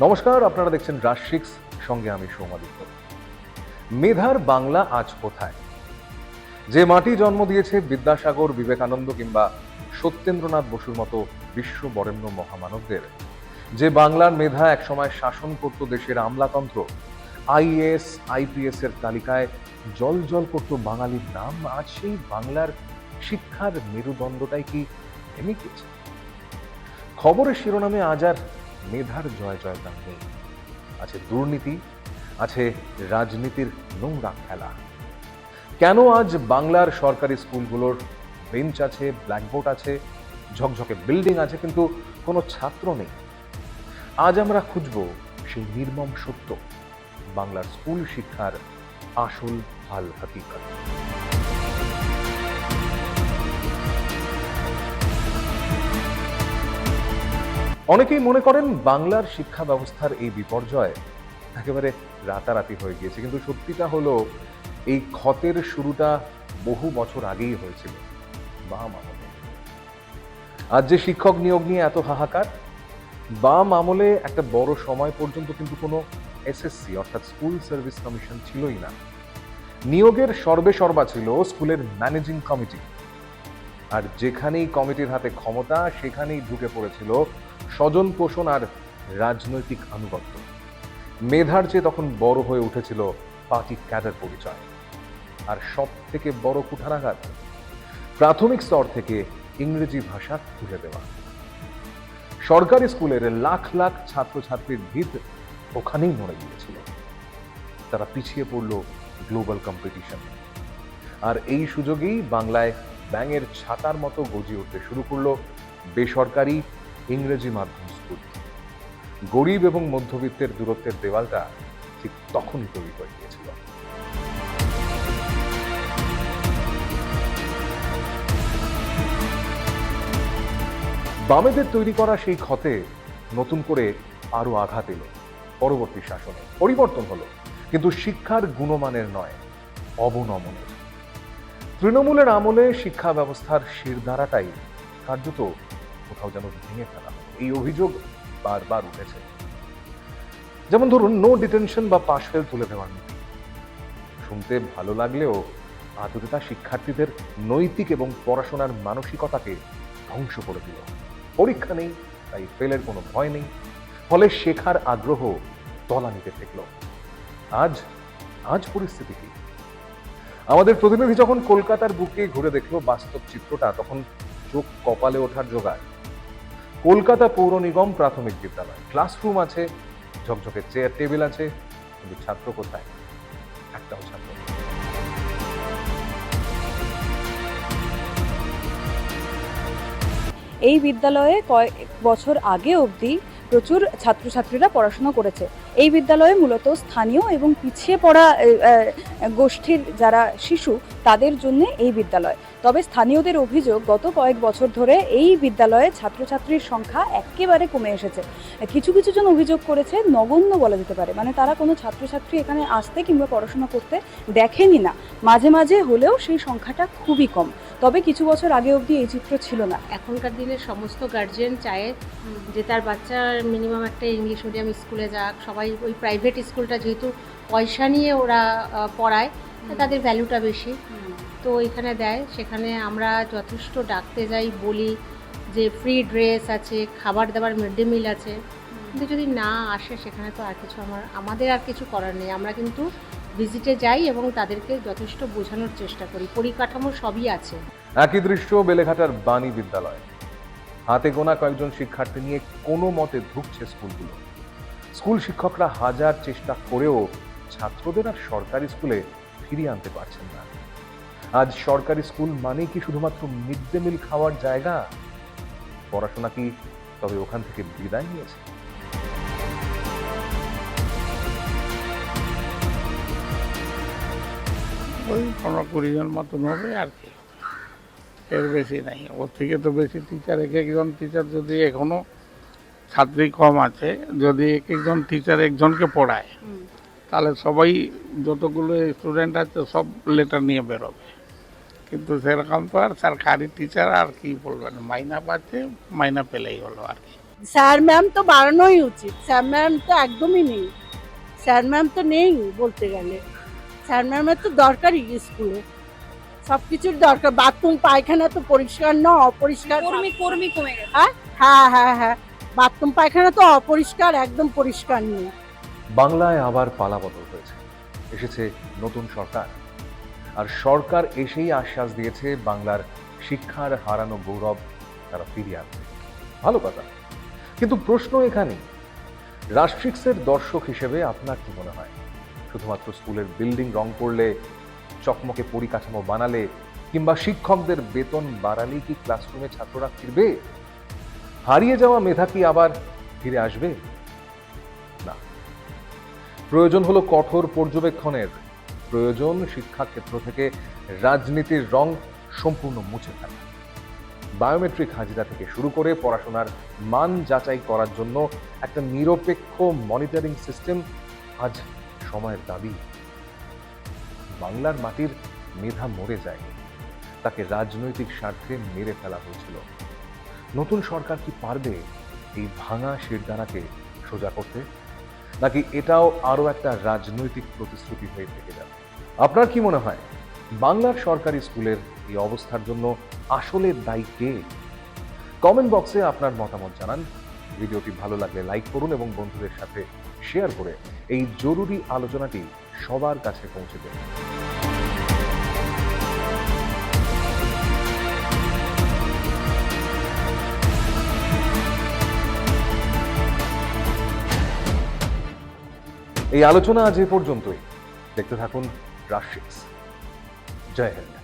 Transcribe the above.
নমস্কার, আপনারা দেখছেন রাজশিক্স, সঙ্গে আমি সৌমাদিত্য। মেধার বাংলা আজ কোথায়? যে মাটি জন্ম দিয়েছে বিদ্যাসাগর, বিবেকানন্দ কিংবা সত্যেন্দ্রনাথ বসুর মতো বিশ্ব বরেণ্য মহামানবদের, যে বাংলার মেধা একসময় শাসন করত দেশের আমলাতন্ত্র, আইএএস আইপিএস এর তালিকায় জল জল করত বাঙালির নাম, আজ সেই বাংলার শিক্ষার মেরুদণ্ডটাই কি ভেঙে গিয়েছে? খবরের শিরোনামে আজ আর মেধার জয় জয়গান নেই। আছে দুর্নীতি, আছে রাজনীতির নোংরা খেলা। কেন আজ বাংলার সরকারি স্কুলগুলোর বেঞ্চ আছে, ব্ল্যাকবোর্ড আছে, ঝকঝকে বিল্ডিং আছে, কিন্তু কোনো ছাত্র নেই? আজ আমরা খুঁজব সেই নির্মম সত্য, বাংলার স্কুল শিক্ষার আসল হাল হাকিকত। অনেকেই মনে করেন বাংলার শিক্ষা ব্যবস্থার এই বিপর্যয় একেবারে রাতারাতি হয়ে গিয়েছে, কিন্তু সত্যিটা হলো এই ক্ষতের শুরুটা বহু বছর আগেই হয়েছিল, বাম আমলে। আজ যে শিক্ষক নিয়োগ নিয়ে এত হাহাকার, বাম আমলে একটা বড় সময় পর্যন্ত কিন্তু কোনো এসএসসি অর্থাৎ স্কুল সার্ভিস কমিশন ছিলই না। নিয়োগের সর্বেসর্বা ছিল স্কুলের ম্যানেজিং কমিটি, আর যেখানেই কমিটির হাতে ক্ষমতা সেখানেই ঢুকে পড়েছিল স্বজন পোষণ আর রাজনৈতিক আনুগত্য। মেধার চেয়ে তখন বড় হয়ে উঠেছিল পার্টি ক্যাডার পরিচয়। আর সব থেকে বড় কুঠারাঘাত, প্রাথমিক স্তর থেকে ইংরেজি ভাষা তুলে দেওয়া। সরকারি স্কুলের লাখ লাখ ছাত্রছাত্রীর ভিত ওখানেই মরে গিয়েছিল। তারা পিছিয়ে পড়ল গ্লোবাল কম্পিটিশনে। আর এই সুযোগেই বাংলায় ব্যাঙের ছাতার মতো গজিয়ে উঠতে শুরু করলো বেসরকারি ইংরেজি মাধ্যম স্কুল। গরিব এবং মধ্যবিত্তের দূরত্বের দেওয়ালটা ঠিক তখনই তৈরি হয়ে গিয়েছিল। বামেদের তৈরি করা সেই ক্ষতে নতুন করে আরো আঘাত এলো পরবর্তী শাসনে। পরিবর্তন হলো, কিন্তু শিক্ষার গুণমানের নয়, অবনমনের। তৃণমূলের আমলে শিক্ষা ব্যবস্থার শিরদাঁড়াটাই কার্যত কোথাও যেন ভেঙে ফেলা হলো। এই অভিযোগ বারবার উঠেছে। যেমন ধরুন, নো ডিটেনশন বা পাশ ফেল তুলে দেওয়ার নীতি। শুনতে ভালো লাগলেও আদতে তা শিক্ষার্থীদের নৈতিক এবং পড়াশোনার মানসিকতাকে ধ্বংস করে দিল। পরীক্ষা নেই, তাই ফেলের কোনো ভয় নেই, ফলে শেখার আগ্রহ তলানিতে ঠেকল। আজ আজ পরিস্থিতি কি? আমাদের প্রতিনিধি যখন কলকাতার বুকে ঘুরে দেখলো বাস্তব চিত্রটা, তখন চোখ কপালে ওঠার জোগাড়। কলকাতা পৌর নিগম প্রাথমিক বিদ্যালয়, ক্লাসরুম আছে, ঝকঝকে চেয়ার টেবিল আছে, কিন্তু ছাত্র কোথায়? একটাও ছাত্র নেই। এই বিদ্যালয়ে কয়েক বছর আগে অবধি প্রচুর ছাত্রছাত্রীরা পড়াশোনা করেছে। এই বিদ্যালয়ে মূলত স্থানীয় এবং পিছিয়ে পড়া গোষ্ঠীর যারা শিশু, তাদের জন্য এই বিদ্যালয়। তবে স্থানীয়দের অভিযোগ, গত কয়েক বছর ধরে এই বিদ্যালয়ে ছাত্রছাত্রীর সংখ্যা একেবারে কমে এসেছে। কিছু কিছু জন অভিযোগ করেছে নগণ্য বলা যেতে পারে, মানে তারা কোনো ছাত্রছাত্রী এখানে আসতে কিংবা পড়াশোনা করতে দেখেনি না। মাঝে মাঝে হলেও সেই সংখ্যাটা খুবই কম। তবে কিছু বছর আগে অবধি এই চিত্র ছিল না। এখনকার দিনে সমস্ত গার্জিয়ান চায় যে তার বাচ্চার মিনিমাম একটা ইংলিশ মিডিয়াম স্কুলে যাক। সবাই ওই প্রাইভেট স্কুলটা যেহেতু পয়সা নিয়ে ওরা পড়ায়, তাদের ভ্যালুটা বেশি, তো এখানে দেয়। সেখানে আমরা যথেষ্ট ডাকতে যাই, বলি যে ফ্রি ড্রেস আছে, খাবার দাবার, মিড ডে মিল আছে, কিন্তু যদি না আসে সেখানে তো আর কিছু আমাদের আর কিছু করার নেই। আমরা কিন্তু ভিজিটে যাই এবং তাদেরকে যথেষ্ট বোঝানোর চেষ্টা করি। পরিকাঠামো সবই আছে। একই দৃশ্য বেলেঘাটার বাণী বিদ্যালয়। হাতে গোনা কয়েকজন শিক্ষার্থী নিয়ে কোনো মতে ঢুকছে স্কুলগুলো। স্কুল শিক্ষকরা হাজার চেষ্টা করেও ছাত্রদের আর সরকারি স্কুলে ফিরিয়ে আনতে পারছেন না। আজ সরকারি স্কুল মানে কি শুধুমাত্র মিড ডে মিল খাওয়ার জায়গা? পড়াশোনা কি তবে ওখান থেকে বিদায় নিয়েছে? ওই 15-20 জন মতন হবে আর কি, এর বেশি নাই। ওর থেকে তো বেশি টিচার, এক একজন টিচার যদি এখনো ছাত্রী কম আছে, যদি এক একজন টিচার একজনকে পড়ায়, তাহলে সবাই যতগুলো স্টুডেন্ট আছে সব লেটার নিয়ে বেরোবে। কিন্তু সেরকম তো আর সরকারি টিচার আর কি বলবেন, মাইনা পাচ্ছে, মাইনা পেলেই হলো আর কি। স্যার ম্যাম তো বাড়ানোই উচিত, স্যার ম্যাম তো একদমই নেই, স্যার ম্যাম তো নেই বলতে গেলে। স্যার ম্যামের তো দরকারই স্কুলে, সব কিছুর দরকার। বাথরুম পায়খানা তো পরিষ্কার না, অপরিষ্কার। কর্মী কমে গেছে। হ্যাঁ হ্যাঁ হ্যাঁ, বাথরুম পায়খানা তো অপরিষ্কার, একদম পরিষ্কার নেই। বাংলায় আবার পালাবদল হয়েছে, এসেছে নতুন সরকার, আর সরকার এসেই আশ্বাস দিয়েছে বাংলার শিক্ষার হারানো গৌরব তারা ফিরিয়ে আনবে। ভালো কথা, কিন্তু প্রশ্ন এখানেই, রাষ্ট্রিক্সের দর্শক হিসেবে আপনার কি মনে হয় শুধুমাত্র স্কুলের বিল্ডিং রং করলে, চকমকে পরিকাঠামো বানালে কিংবা শিক্ষকদের বেতন বাড়ালেই কি ক্লাসরুমে ছাত্ররা ফিরবে? হারিয়ে যাওয়া মেধা কি আবার ফিরে আসবে? না, প্রয়োজন হলো কঠোর পর্যবেক্ষণের, প্রয়োজন শিক্ষাক্ষেত্র থেকে রাজনীতির রং সম্পূর্ণ মুছে ফেলা। বায়োমেট্রিক হাজিরা থেকে শুরু করে পড়াশোনার মান যাচাই করার জন্য একটা নিরপেক্ষ মনিটরিং সিস্টেম আজ সময়ের দাবি। বাংলার মাটির মেধা মরে যায়নি, তাকে রাজনৈতিক স্বার্থে মেরে ফেলা হয়েছিল। নতুন সরকার কি পারবে এই ভাঙা শিরদাঁড়াকে সোজা করতে, নাকি এটাও আরো একটা রাজনৈতিক প্রতিশ্রুতি হয়ে থেকে যাবে? আপনার কি মনে হয় বাংলার সরকারি স্কুলের এই অবস্থার জন্য আসলে দায়ী কে? কমেন্ট বক্সে আপনার মতামত জানান। ভিডিওটি ভালো লাগলে লাইক করুন এবং বন্ধুদের সাথে শেয়ার করে এই জরুরি আলোচনাটি সবার কাছে পৌঁছে দেন। এই আলোচনা আজ এ পর্যন্তই। দেখতে থাকুন রাষ্ট্রিক্স। জয় হিন্দ।